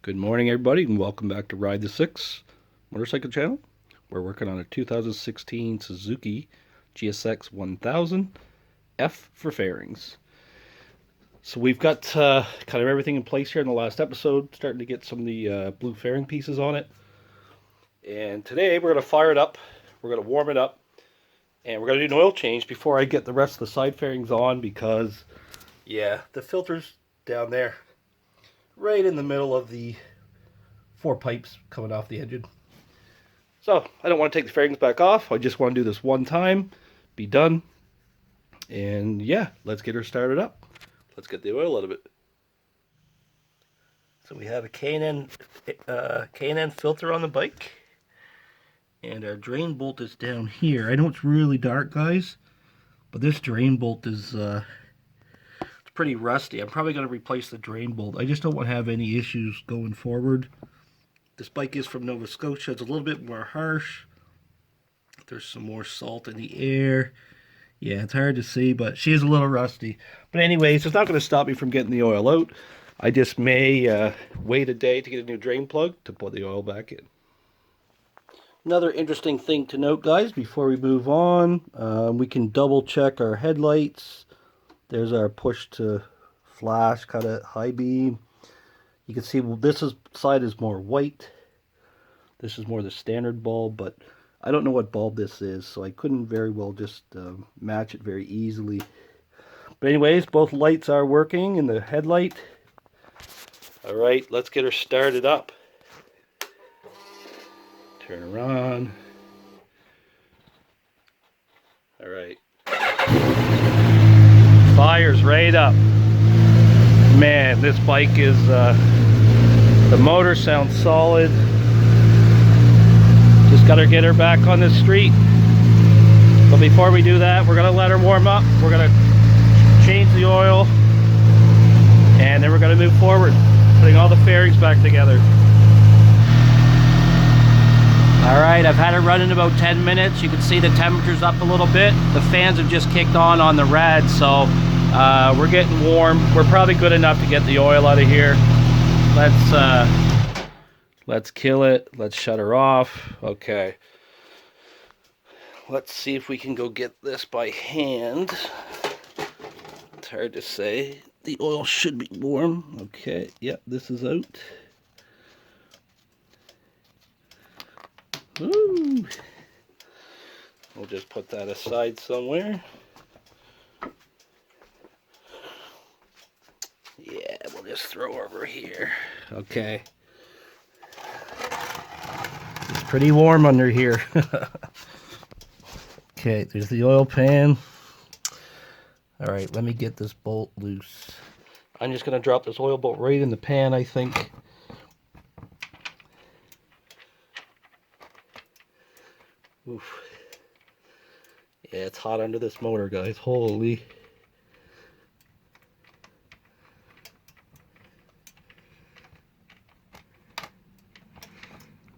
Good morning, everybody, and welcome back to Ride the Six motorcycle channel. We're working on a 2016 Suzuki GSX 1000F for fairings. So we've got kind of everything in place here in the last episode, starting to get some of the blue fairing pieces on it. And today we're going to fire it up, we're going to warm it up, and we're going to do an oil change before I get the rest of the side fairings on because, yeah, the filter's down there, right in the middle of the 4 pipes coming off the engine. So I don't want to take the fairings back off. I just want to do this one time, be done, and yeah, let's get her started up. Let's get the oil out of it. So we have a K&N filter on the bike, and our drain bolt is down here. I know it's really dark, guys, but this drain bolt is it's pretty rusty. I'm probably going to replace the drain bolt. I just don't want to have any issues going forward. This bike is from Nova Scotia. It's a little bit more harsh. There's some more salt in the air. Yeah, it's hard to see, but she is a little rusty. But anyways, it's not going to stop me from getting the oil out. I just may wait a day to get a new drain plug to put the oil back in. Another interesting thing to note, guys, before we move on, we can double check our headlights. There's our push to flash, kind of high beam. You can see, well, this side is more white. This is more the standard bulb, but I don't know what bulb this is, so I couldn't very well just match it very easily. But anyways, both lights are working in the headlight. All right, let's get her started up. Turn her on. All right. Fire's right up. Man, this bike is, the motor sounds solid. Just gotta get her back on the street. But before we do that, we're gonna let her warm up. We're gonna change the oil, and then we're gonna move forward, putting all the fairings back together. All right, I've had it running about 10 minutes. You can see the temperature's up a little bit. The fans have just kicked on the Rad, so we're getting warm. We're probably good enough to get the oil out of here. Let's kill it. Let's shut her off. Okay. Let's see if we can go get this by hand. It's hard to say. The oil should be warm. Okay. Yep, this is out. Woo. We'll just put that aside somewhere. Yeah, we'll just throw over here. Okay. It's pretty warm under here. Okay, there's the oil pan. All right, let me get this bolt loose. I'm just going to drop this oil bolt right in the pan, I think. Oof. Yeah, it's hot under this motor, guys. Holy.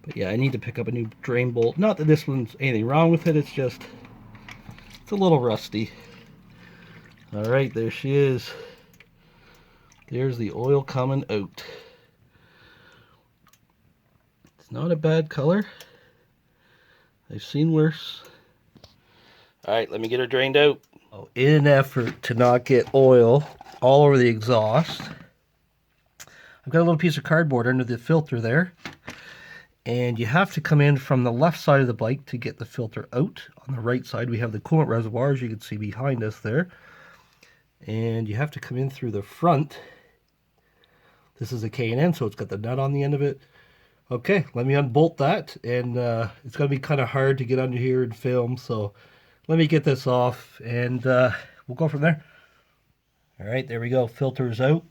But yeah, I need to pick up a new drain bolt. Not that this one's anything wrong with it, it's just, it's a little rusty. Alright, there she is. There's the oil coming out. It's not a bad color. I've seen worse. Alright, let me get her drained out. Oh, in an effort to not get oil all over the exhaust, I've got a little piece of cardboard under the filter there. And you have to come in from the left side of the bike to get the filter out. On the right side, we have the coolant reservoir, as you can see behind us there. And you have to come in through the front. This is a K&N, so it's got the nut on the end of it. Okay, let me unbolt that. And it's going to be kind of hard to get under here and film, so let me get this off, and we'll go from there. All right, there we go. Filter's out.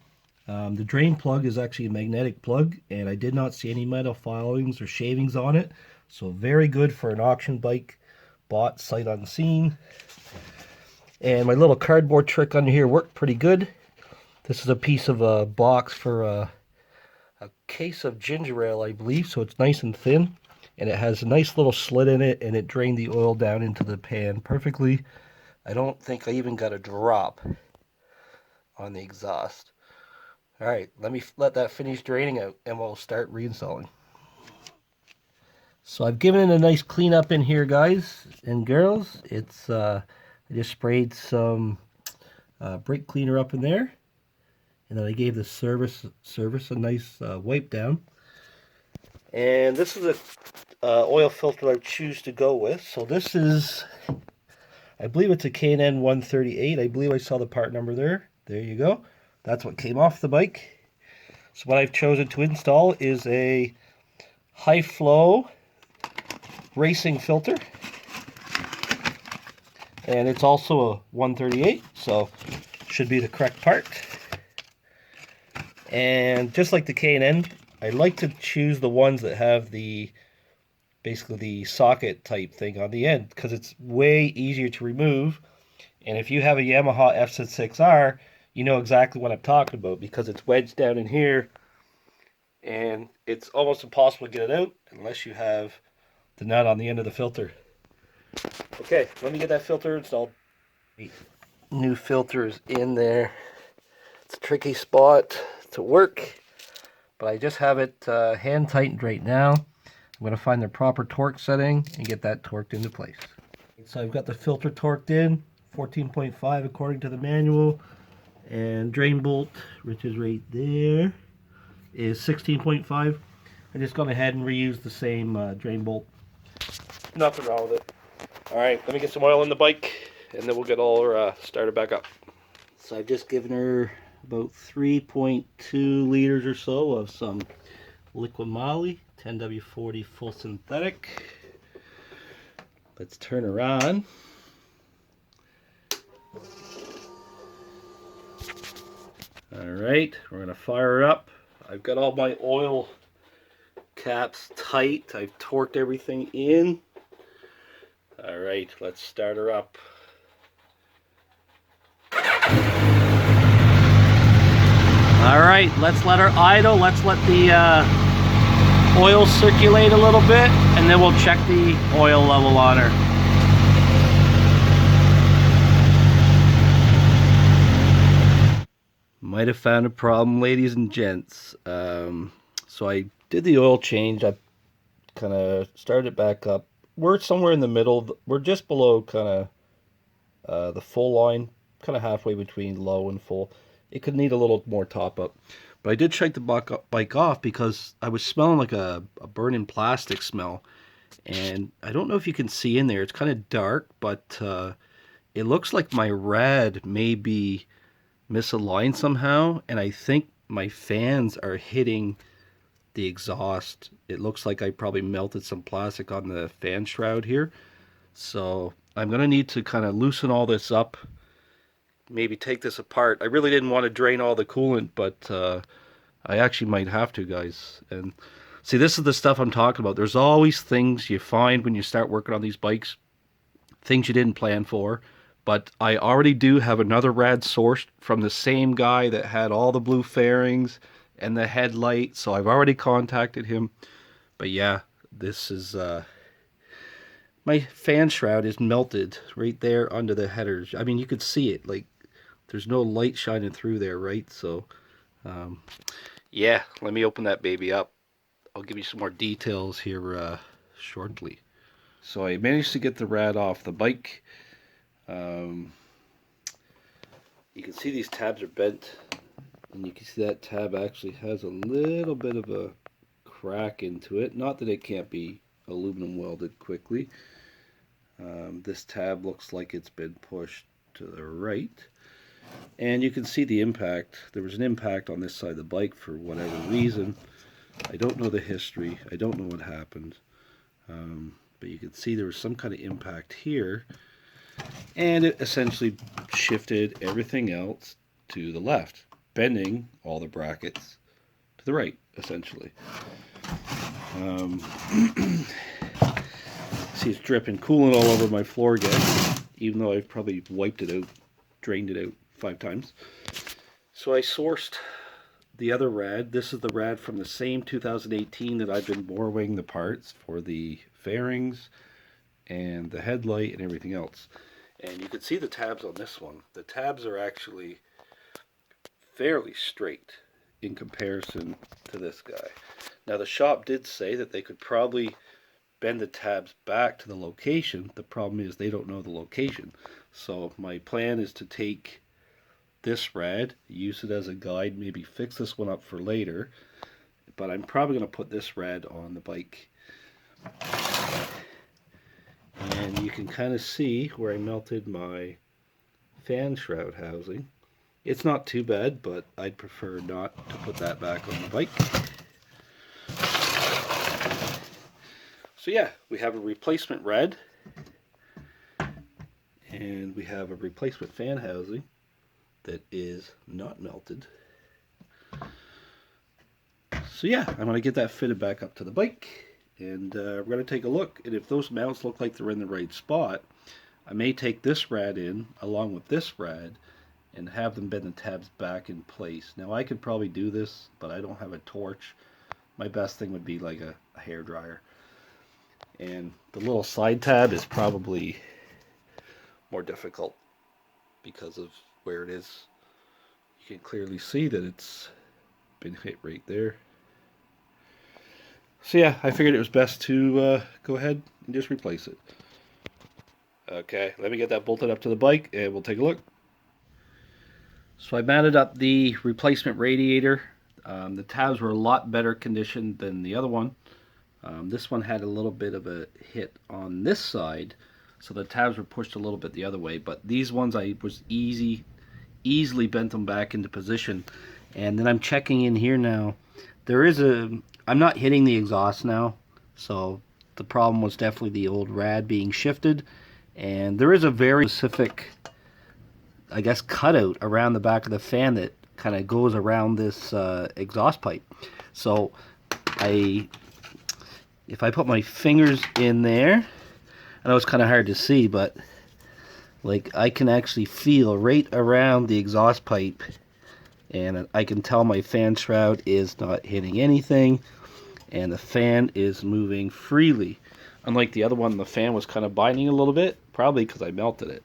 The drain plug is actually a magnetic plug, and I did not see any metal filings or shavings on it. So very good for an auction bike, bought sight unseen. And my little cardboard trick under here worked pretty good. This is a piece of a box for a case of ginger ale, I believe, so it's nice and thin. And it has a nice little slit in it, and it drained the oil down into the pan perfectly. I don't think I even got a drop on the exhaust. Alright, let me let that finish draining out and we'll start reinstalling. So I've given it a nice cleanup in here, guys and girls. It's I just sprayed some brake cleaner up in there, and then I gave the service a nice wipe down. And this is a oil filter I choose to go with. So this is, I believe it's a K&N 138. I believe I saw the part number there. There you go. That's what came off the bike. So what I've chosen to install is a high flow racing filter. And it's also a 138, so should be the correct part. And just like the K&N, I like to choose the ones that have the basically the socket type thing on the end, because it's way easier to remove. And if you have a Yamaha F6R, you know exactly what I'm talking about, because it's wedged down in here and it's almost impossible to get it out unless you have the nut on the end of the filter. Okay, let me get that filter installed. New filter is in there. It's a tricky spot to work, but I just have it hand tightened right now. I'm going to find the proper torque setting and get that torqued into place. So I've got the filter torqued in, 14.5 according to the manual, and drain bolt, which is right there, is 16.5. I just gone ahead and reused the same drain bolt. Nothing wrong with it. Alright, let me get some oil in the bike, and then we'll get all our started back up. So I've just given her about 3.2 liters or so of some liquid moly, 10W40 full synthetic. Let's turn her on. Alright, we're going to fire her up. I've got all my oil caps tight. I've torqued everything in. Alright, let's start her up. Alright, let's let her idle. Let's let the oil circulate a little bit, and then we'll check the oil level on her. Might have found a problem, ladies and gents. So I did the oil change. I kind of started it back up. We're somewhere in the middle. We're just below kind of the full line, kind of halfway between low and full. It could need a little more top up. But I did shake the bike off because I was smelling like a burning plastic smell. And I don't know if you can see in there. It's kind of dark, but it looks like my rad may be misaligned somehow. And I think my fans are hitting the exhaust. It looks like I probably melted some plastic on the fan shroud here. So I'm going to need to kind of loosen all this up. Maybe take this apart. I really didn't want to drain all the coolant, but I actually might have to, guys. And see, this is the stuff I'm talking about. There's always things you find when you start working on these bikes, things you didn't plan for. But I already do have another rad sourced from the same guy that had all the blue fairings and the headlight, so I've already contacted him. But yeah, this is my fan shroud is melted right there under the headers. I mean, you could see it, like there's no light shining through there, right? So yeah, let me open that baby up. I'll give you some more details here shortly. So I managed to get the rad off the bike. You can see these tabs are bent, and you can see that tab actually has a little bit of a crack into it. Not that it can't be aluminum welded quickly. This tab looks like it's been pushed to the right, and you can see the impact. There was an impact on this side of the bike for whatever reason. I don't know the history. I don't know what happened, but you can see there was some kind of impact here, and it essentially shifted everything else to the left, bending all the brackets to the right, essentially. See, it's dripping coolant all over my floor again, even though I've probably wiped it out, drained it out 5 times. So I sourced the other rad. This is the rad from the same 2018 that I've been borrowing the parts for the fairings and the headlight and everything else. And you can see the tabs on this one. The tabs are actually fairly straight. in comparison to this guy. Now the shop did say that they could probably bend the tabs back to the location. The problem is they don't know the location. So my plan is to take this rad, use it as a guide, maybe fix this one up for later, but I'm probably going to put this rad on the bike. And you can kind of see where I melted my fan shroud housing. It's not too bad, but I'd prefer not to put that back on the bike. So yeah, we have a replacement rad, and we have a replacement fan housing that is not melted. So yeah, I'm going to get that fitted back up to the bike, and we're going to take a look, and if those mounts look like they're in the right spot, I may take this rad in along with this rad and have them bend the tabs back in place. Now I could probably do this, but I don't have a torch. My best thing would be like a hair dryer. And the little side tab is probably more difficult because of where it is. You can clearly see that it's been hit right there. So yeah, I figured it was best to go ahead and just replace it. Okay, let me get that bolted up to the bike and we'll take a look. So I mounted up the replacement radiator. The tabs were a lot better conditioned than the other one. This one had a little bit of a hit on this side, so the tabs were pushed a little bit the other way, but these ones I was easily bent them back into position. And then I'm checking in here now. I'm not hitting the exhaust now, so the problem was definitely the old rad being shifted. And there is a very specific, I guess, cutout around the back of the fan that kind of goes around this exhaust pipe. So if I put my fingers in there, I know it's kind of hard to see, but like I can actually feel right around the exhaust pipe, and I can tell my fan shroud is not hitting anything, and the fan is moving freely. Unlike the other one, the fan was kind of binding a little bit, probably because I melted it.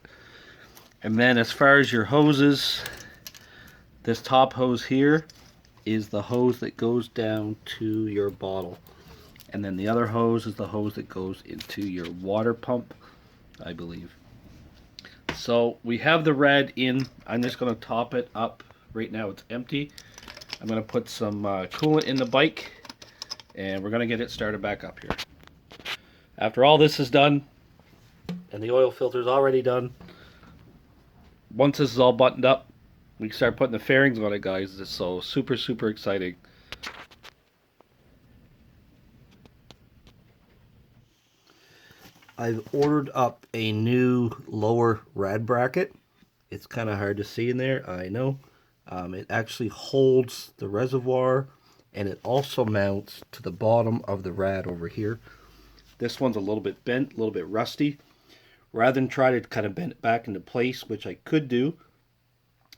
And then as far as your hoses, this top hose here is the hose that goes down to your bottle. And then the other hose is the hose that goes into your water pump, I believe. So we have the rad in. I'm just going to top it up. Right now it's empty. I'm going to put some coolant in the bike, and we're going to get it started back up here. After all this is done, and the oil filter is already done, once this is all buttoned up, we can start putting the fairings on it, guys. It's so super exciting. I've ordered up a new lower rad bracket. It's kind of hard to see in there, I know. It actually holds the reservoir, and it also mounts to the bottom of the rad over here. This one's a little bit bent, a little bit rusty. Rather than try to kind of bend it back into place, which I could do,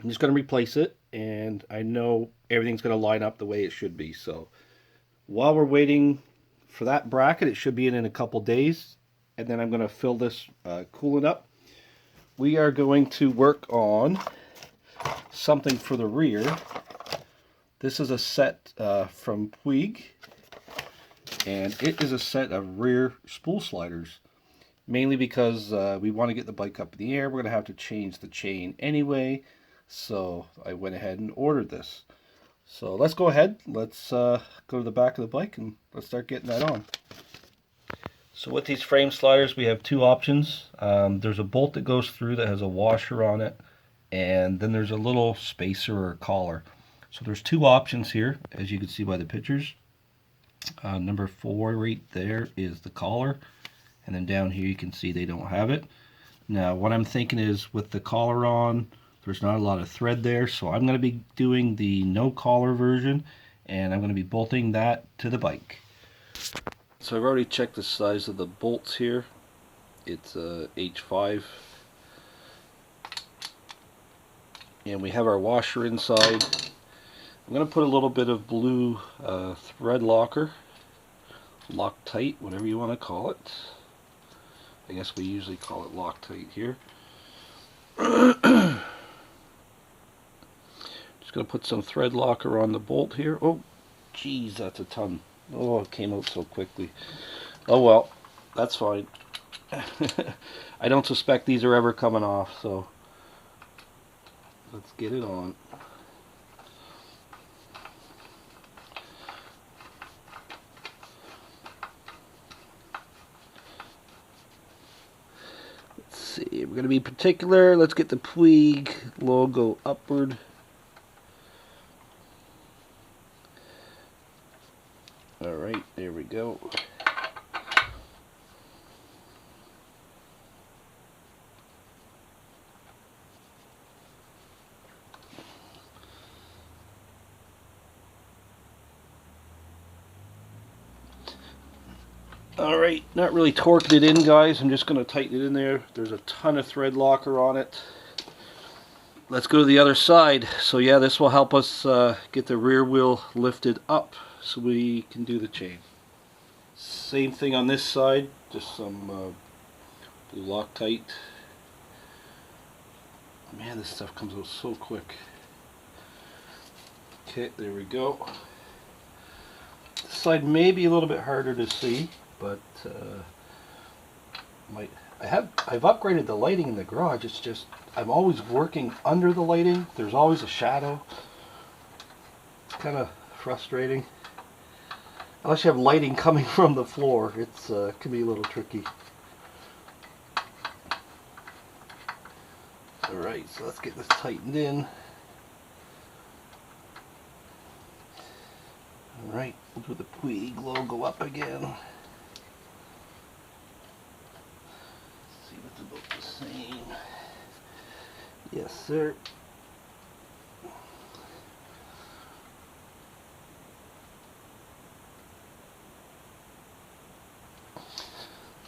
I'm just going to replace it, and I know everything's going to line up the way it should be. So while we're waiting for that bracket, it should be in a couple days, and then I'm going to fill this coolant up. We are going to work on something for the rear. This is a set from Puig, and it is a set of rear spool sliders. Mainly because we want to get the bike up in the air. We're going to have to change the chain anyway, so I went ahead and ordered this. So let's go ahead, let's go to the back of the bike and let's start getting that on. So with these frame sliders, we have two options. There's a bolt that goes through that has a washer on it, and then there's a little spacer or collar. So there's two options here, as you can see by the pictures. Number 4 right there is the collar, and then down here you can see they don't have it. Now what I'm thinking is, with the collar on, there's not a lot of thread there, so I'm going to be doing the no collar version, and I'm going to be bolting that to the bike. So I've already checked the size of the bolts here. It's H5, and we have our washer inside. I'm going to put a little bit of blue thread locker, Loctite, whatever you want to call it. I guess we usually call it Loctite here. Just going to put some thread locker on the bolt here. Oh, geez, that's a ton. Oh, it came out so quickly. Oh well, that's fine. I don't suspect these are ever coming off, so let's get it on. Let's see, we're going to be particular. Let's get the Puig logo upward. Alright, there we go. Alright, not really torquing it in, guys. I'm just going to tighten it in there. There's a ton of thread locker on it. Let's go to the other side. So yeah, this will help us get the rear wheel lifted up so we can do the chain. Same thing on this side, just some blue Loctite. Man, this stuff comes out so quick. Okay, there we go. This side may be a little bit harder to see, but I've upgraded the lighting in the garage. It's just I'm always working under the lighting. There's always a shadow. It's kind of frustrating. Unless you have lighting coming from the floor, it's can be a little tricky. Alright, so let's get this tightened in. Alright, we'll do the Puig logo up again. See if it's about the same. Yes, sir.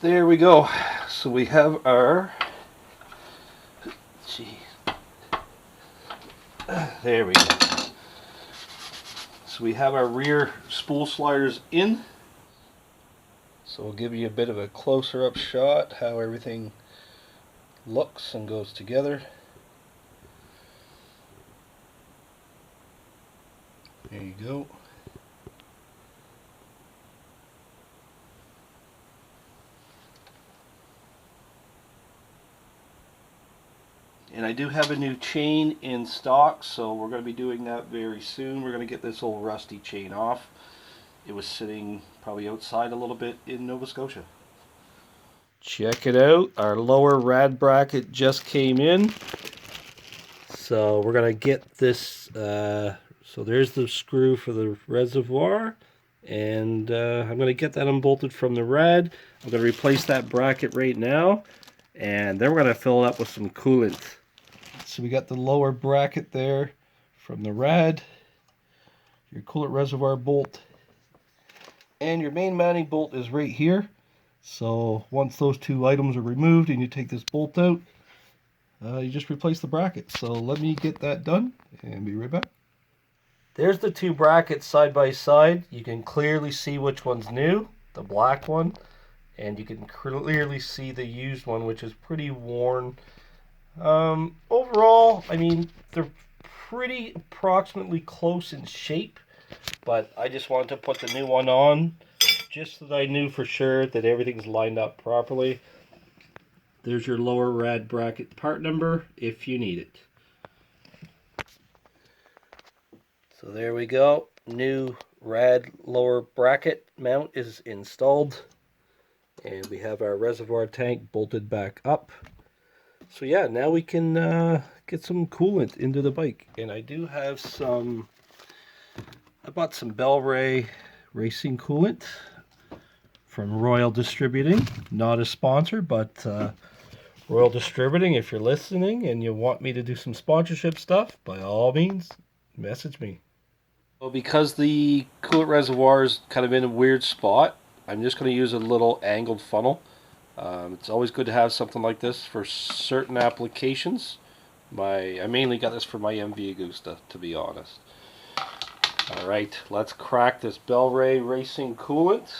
There we go. So we have our, there we go. So we have our rear spool sliders in. So we'll give you a bit of a closer up shot how everything looks and goes together. There you go. And I do have a new chain in stock, so we're going to be doing that very soon. We're going to get this old rusty chain off. It was sitting probably outside a little bit in Nova Scotia. Check it out. Our lower rad bracket just came in. So we're going to get this, so there's the screw for the reservoir. And I'm going to get that unbolted from the rad. I'm going to replace that bracket right now. And then we're going to fill it up with some coolant. So we got the lower bracket there from the rad, your coolant reservoir bolt, and your main mounting bolt is right here. So once those two items are removed and you take this bolt out, you just replace the bracket. So let me get that done and be right back. There's the two brackets side by side. You can clearly see which one's new, the black one, and you can clearly see the used one, which is pretty worn. Overall, I mean, they're pretty approximately close in shape, but I just wanted to put the new one on just so that I knew for sure that everything's lined up properly. There's your lower rad bracket part number if you need it. So there we go. New rad lower bracket mount is installed, and we have our reservoir tank bolted back up. So yeah, now we can get some coolant into the bike. And I do have some, I bought some Bel-Ray racing coolant from Royal Distributing. Not a sponsor, but Royal Distributing, if you're listening and you want me to do some sponsorship stuff, by all means, message me. Well, because the coolant reservoir is kind of in a weird spot, I'm just going to use a little angled funnel. It's always good to have something like this for certain applications. I mainly got this for my MV Agusta, to be honest. Alright, let's crack this Bel-Ray racing coolant.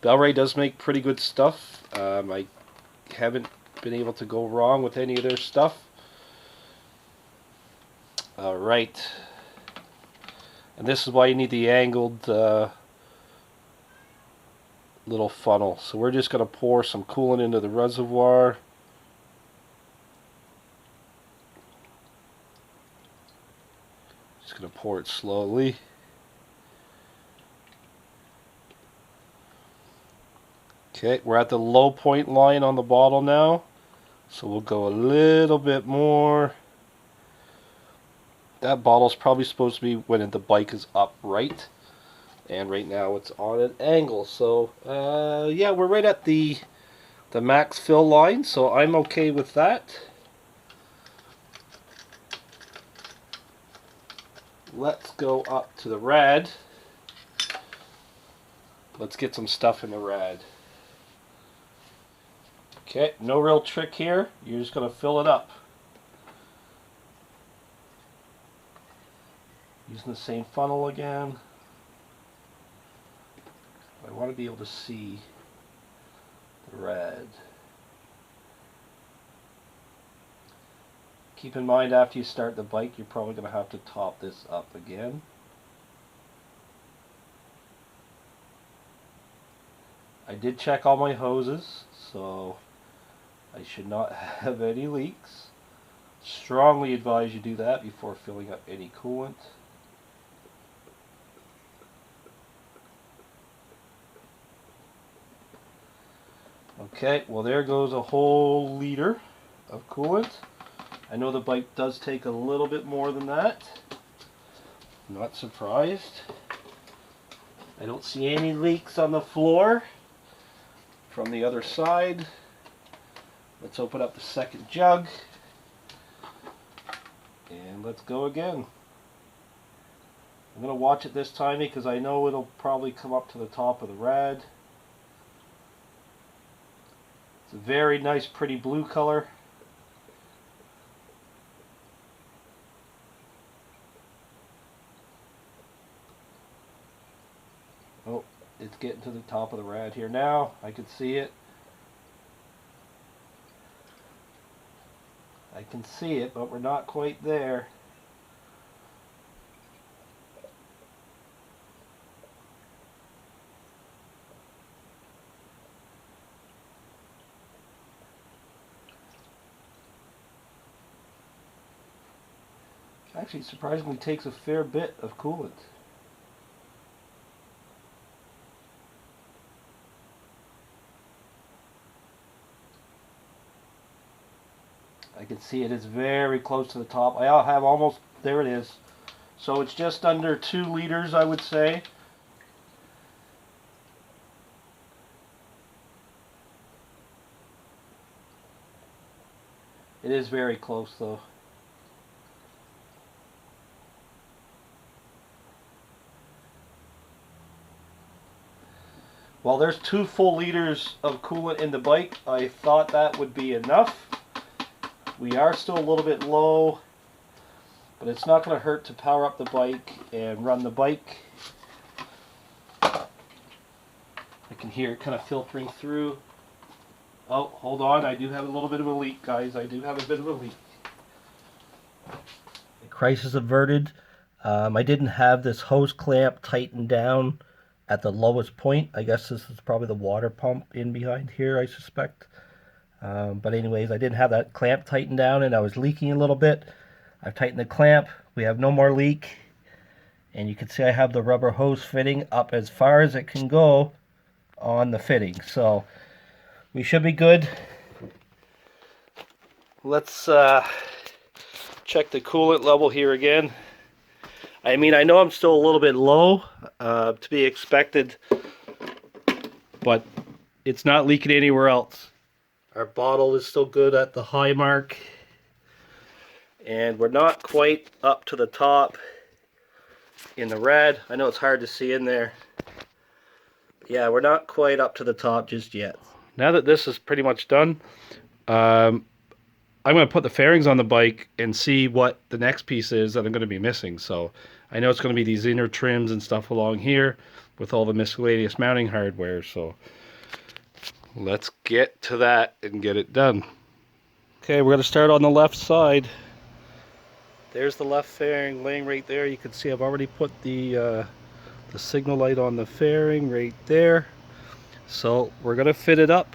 Bel-Ray does make pretty good stuff. I haven't been able to go wrong with any of their stuff. Alright. And this is why you need the angled little funnel. So we're just going to pour some coolant into the reservoir. Just going to pour it slowly. Okay, we're at the low point line on the bottle now. So we'll go a little bit more. That bottle's probably supposed to be when the bike is upright. And right now it's on an angle. So yeah, we're right at the max fill line, so I'm okay with that. Let's go up to the Rad. Let's get some stuff in the Rad. Okay, no real trick here. You're just going to fill it up. Using the same funnel again. I want to be able to see the Rad. Keep in mind, after you start the bike, you're probably going to have to top this up again. I did check all my hoses, so I should not have any leaks. Strongly advise you do that before filling up any coolant. Okay, well there goes a whole liter of coolant. I know the bike does take a little bit more than that. Not surprised. I don't see any leaks on the floor from the other side. Let's open up the second jug. And let's go again. I'm going to watch it this time because I know it'll probably come up to the top of the Rad. It's a very nice, pretty blue color. Oh, it's getting to the top of the Rad here now. I can see it. I can see it, but we're not quite there. Actually, surprisingly takes a fair bit of coolant. I can see it is very close to the top. I have almost, there it is. So it's just under 2 liters, I would say. It is very close though. Well, there's 2 full liters of coolant in the bike. I thought that would be enough. We are still a little bit low, but it's not going to hurt to power up the bike and run the bike. I can hear it kind of filtering through. Oh, hold on. I do have a little bit of a leak, guys. I do have a bit of a leak. The crisis averted. I didn't have this hose clamp tightened down at the lowest point. I guess this is probably the water pump in behind here, I suspect. But anyways, I didn't have that clamp tightened down and I was leaking a little bit. I've tightened the clamp. We have no more leak. And you can see I have the rubber hose fitting up as far as it can go on the fitting. So we should be good. Let's check the coolant level here again. I mean, I know I'm still a little bit low, to be expected, but it's not leaking anywhere else. Our bottle is still good at the high mark, and we're not quite up to the top in the Rad. I know it's hard to see in there. Yeah, we're not quite up to the top just yet. Now that this is pretty much done, I'm going to put the fairings on the bike and see what the next piece is that I'm going to be missing. So I know it's going to be these inner trims and stuff along here with all the miscellaneous mounting hardware. So let's get to that and get it done. Okay, we're going to start on the left side. There's the left fairing laying right there. You can see I've already put the signal light on the fairing right there. So we're gonna fit it up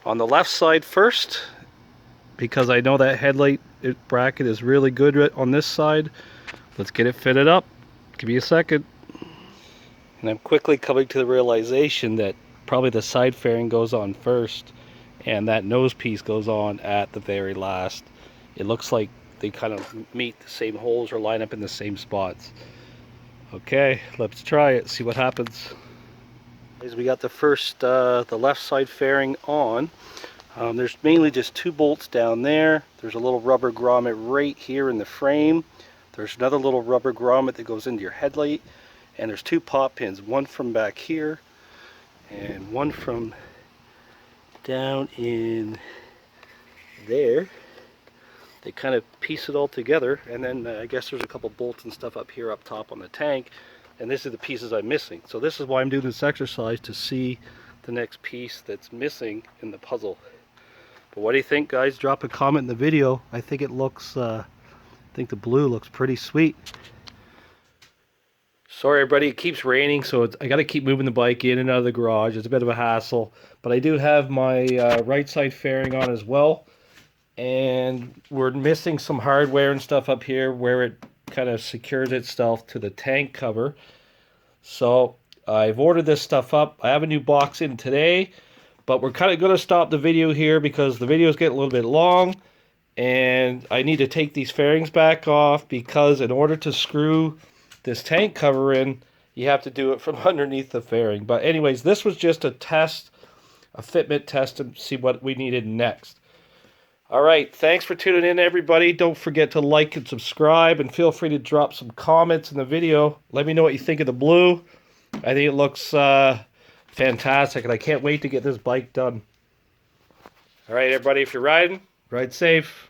on the left side first, because I know that headlight bracket is really good on this side. Let's get it fitted up. Give me a second. And I'm quickly coming to the realization that probably the side fairing goes on first and that nose piece goes on at the very last. It looks like they kind of meet the same holes or line up in the same spots. Okay, let's try it, see what happens. As we got the first, the left side fairing on. There's mainly just 2 bolts down there. There's a little rubber grommet right here in the frame. There's another little rubber grommet that goes into your headlight. And there's 2 pop pins, one from back here and one from down in there. They kind of piece it all together, and then I guess there's a couple bolts and stuff up here up top on the tank, and this is the pieces I'm missing. So this is why I'm doing this exercise, to see the next piece that's missing in the puzzle. But what do you think, guys? Drop a comment in the video. I think it looks, I think the blue looks pretty sweet. Sorry everybody, it keeps raining, so I got to keep moving the bike in and out of the garage. It's a bit of a hassle, but I do have my right side fairing on as well, and we're missing some hardware and stuff up here where it kind of secures itself to the tank cover. So I've ordered this stuff up. I have a new box in today, but we're kind of going to stop the video here because the video is getting a little bit long, and I need to take these fairings back off, because in order to screw this tank cover in, you have to do it from underneath the fairing. But anyways, this was just a test, a fitment test, to see what we needed next. Alright, thanks for tuning in everybody. Don't forget to like and subscribe, and feel free to drop some comments in the video. Let me know what you think of the blue. I think it looks fantastic, and I can't wait to get this bike done. Alright everybody, if you're riding, ride safe.